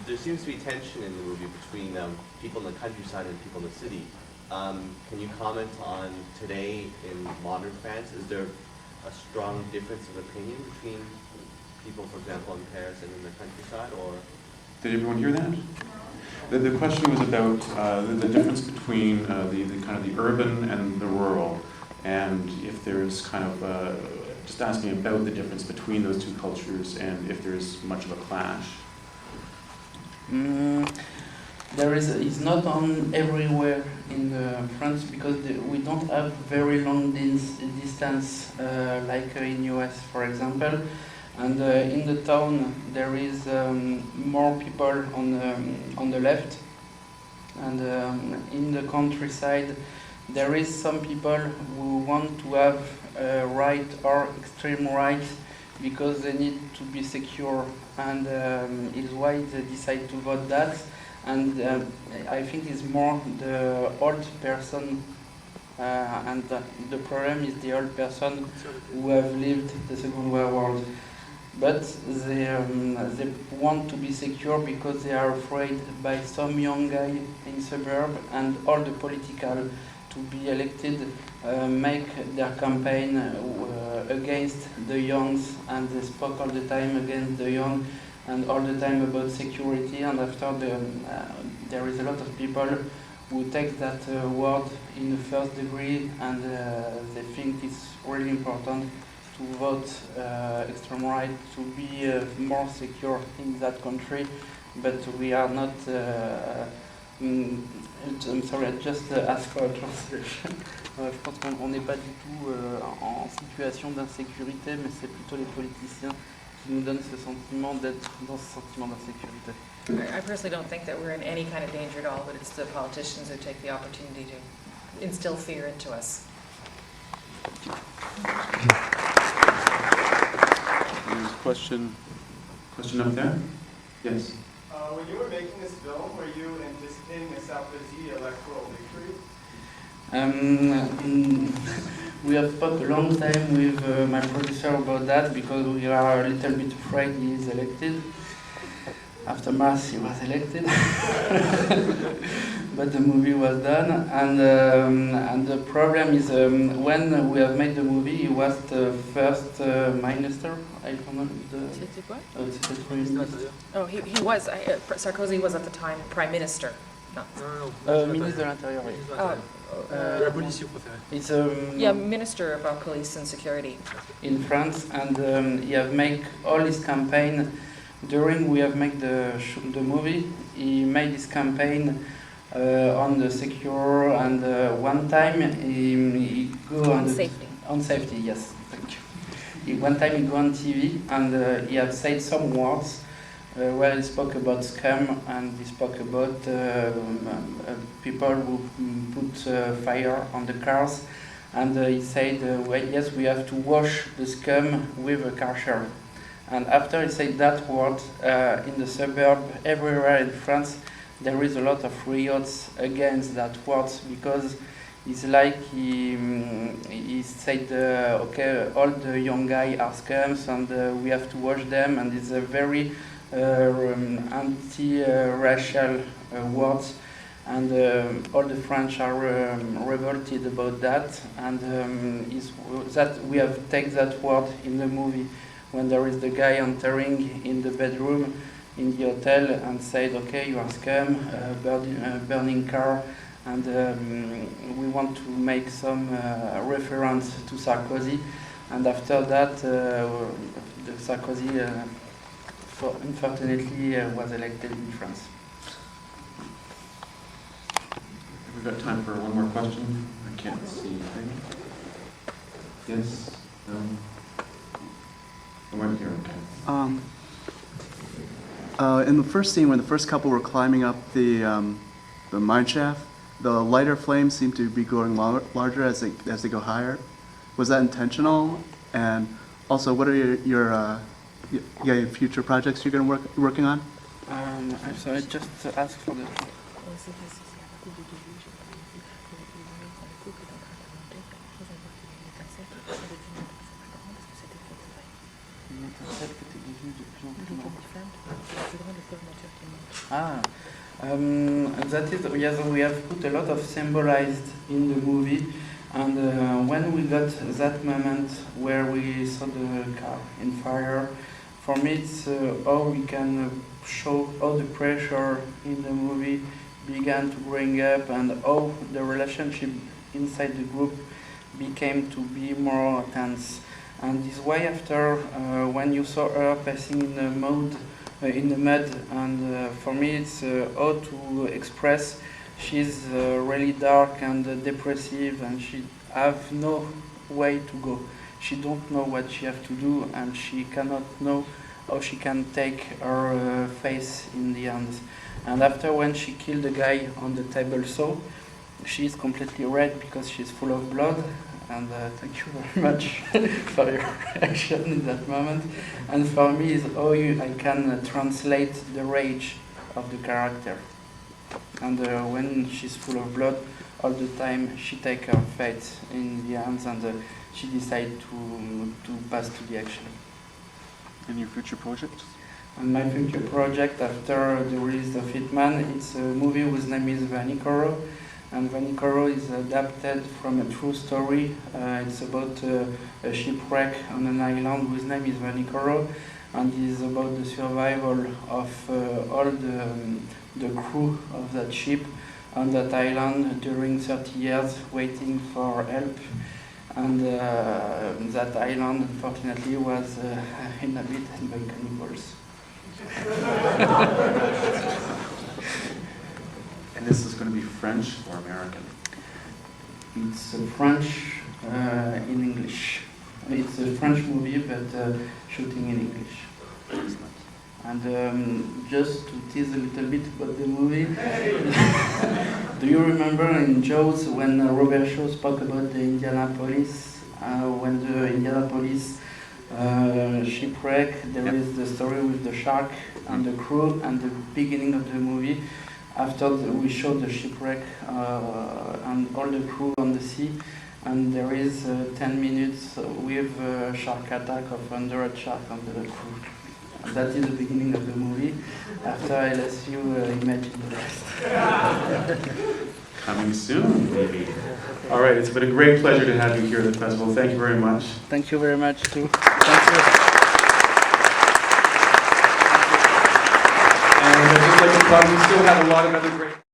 there seems to be tension in the movie between people in the countryside and people in the city. Can you comment on today in modern France? Is there a strong difference of opinion between people, for example, in Paris and in the countryside, or? Did everyone hear that? The question was about the difference between the kind of the urban and the rural, and if there's kind of just asking about the difference between those two cultures and if there's much of a clash. It's not on everywhere in France because we don't have very long distance like in US, for example. And in the town there is more people on the left, and in the countryside there is some people who want to have right or extreme right because they need to be secure, and is why they decide to vote that. And I think it's more the old person, and the problem is the old person who have lived the Second World War. But they want to be secure because they are afraid by some young guy in suburb and all the political to be elected make their campaign against the youngs, and they spoke all the time against the young and all the time about security. And after there is a lot of people who take that word in the first degree, and they think it's really important to vote extreme right to be more secure in that country, but we are not. I'm sorry, I just asked for a translation. Je pense qu'on n'est pas du tout en situation d'insécurité, mais c'est plutôt les politiciens qui nous donnent ce sentiment d'être dans ce sentiment d'insécurité. I personally don't think that we're in any kind of danger at all, but it's the politicians who take the opportunity to instill fear into us. There's a question up there? Yes. When you were making this film, were you anticipating a Sarkozy electoral victory? We have talked a long time with my producer about that because we are a little bit afraid he is elected. After Mars, he was elected, but the movie was done, and the problem is when we have made the movie, he was the first minister. I don't know C'était quoi? C'était Prime Minister. Oh, he was. Sarkozy was at the time Prime Minister. No. Ministre de l'Intérieur. De la police, si vous préférez. It's Yeah, Minister of Police and Security. in France, and he have made all his campaign. During we have made the movie, he made his campaign on the secure, and one time he go On safety. On safety, yes, thank you. One time he go on TV, and he have said some words where he spoke about scam, and he spoke about people who put fire on the cars, and he said, well, yes, we have to wash the scum with a kosher. And after he said that word, in the suburb, everywhere in France, there is a lot of riots against that word, because it's like he said, okay, all the young guys are scums, and we have to wash them, and it's a very anti-racial word, and all the French are revolted about that, and that we have taken that word in the movie. When there is the guy entering in the bedroom in the hotel and said, okay, you are scam, burning car, and we want to make some reference to Sarkozy. And after that, Sarkozy, unfortunately, was elected in France. We've got time for one more question. I can't see anything. Yes? No? Right here, okay. In the first scene, when the first couple were climbing up the mine shaft, the lighter flames seem to be growing larger as they go higher. Was that intentional? And also, what are your future projects you're going to working on? I'm sorry, just to ask for the. Ah, that is, yes, we have put a lot of symbolized in the movie, and when we got that moment where we saw the car in fire, for me it's how we can show how the pressure in the movie began to bring up and how the relationship inside the group became to be more tense. And this why after when you saw her passing in the mud, and for me it's how to express she's really dark and depressive, and she have no way to go. She don't know what she have to do, and she cannot know how she can take her face in the hands. And after when she killed the guy on the table saw, she's completely red because she's full of blood. And thank you very much for your reaction in that moment. And for me, is how I can translate the rage of the character. And when she's full of blood, all the time she takes her fate in the hands, and she decides to pass to the action. And your future projects? And my future project after the release of HITMAN, it's a movie whose name is Vanikoro. And Vanikoro is adapted from a true story. It's about a shipwreck on an island whose name is Vanikoro, and it is about the survival of all the crew of that ship on that island during 30 years waiting for help. And that island, unfortunately, was inhabited by cannibals. And this is going to be French or American? It's French in English. It's a French movie, but shooting in English. Excellent. And just to tease a little bit about the movie, do you remember in Jaws when Robert Shaw spoke about the Indianapolis, when the Indianapolis shipwreck, there is the story with the shark and the crew, and the beginning of the movie, after we showed the shipwreck and all the crew on the sea, and there is 10 minutes with a shark attack of 100 sharks on the crew. That is the beginning of the movie. After I let you imagine the rest. Coming soon, maybe. All right, it's been a great pleasure to have you here at the festival. Thank you very much. Thank you very much, too. Thank you. And I'd just like to plug, we still have a lot of other great...